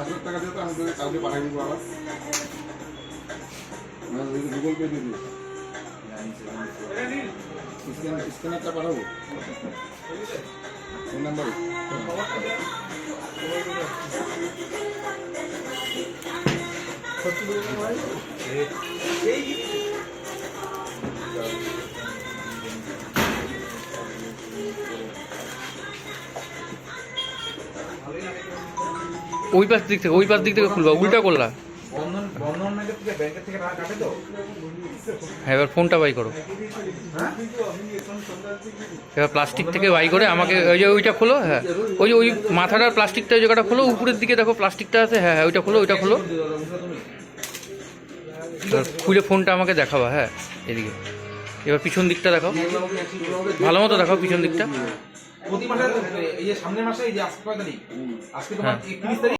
5,000 টাকা দিয়ে তো আমি তোকে কালকে পাঠাই দেবো আবার। গুগল পে দিয়ে দিস, স্ক্যানারটা পাঠাবো এই নাম্বারে। ওই পাশ দিক থেকে খুলবা, উল্টা করলা। হ্যাঁ, এবার ফোনটা বাই করো। এবার প্লাস্টিক থেকে বাই করে আমাকে ওই যে ওইটা খোলো। হ্যাঁ, ওই মাথাটার প্লাস্টিকটা ওই জায়গাটা খোলো, উপরের দিকে দেখো প্লাস্টিকটা আছে। হ্যাঁ হ্যাঁ, ওইটা খোলো। এবার খুলে ফোনটা আমাকে দেখাবা। হ্যাঁ, এদিকে এবার পিছন দিকটা দেখাও, ভালো মতো দেখাও পিছন দিকটা। প্রতি মাসে এই যে সামনের মাসে এই যে আজকে কয় তারিখ? আজকে তোমার 31 তারিখ।